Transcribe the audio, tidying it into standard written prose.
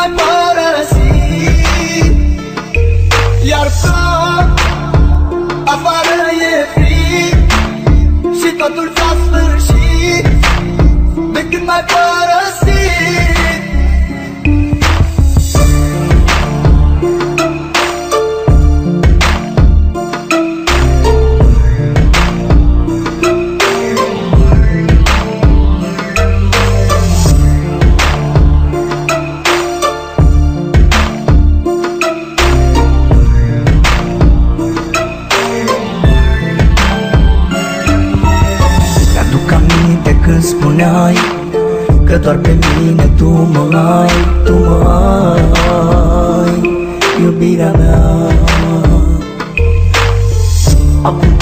m-ai părăsit. Iar tot afară e frig și totul s-a sfârșit de când m-ai părăsit. Când spuneai că doar pe mine tu mă ai, iubirea mea. Acum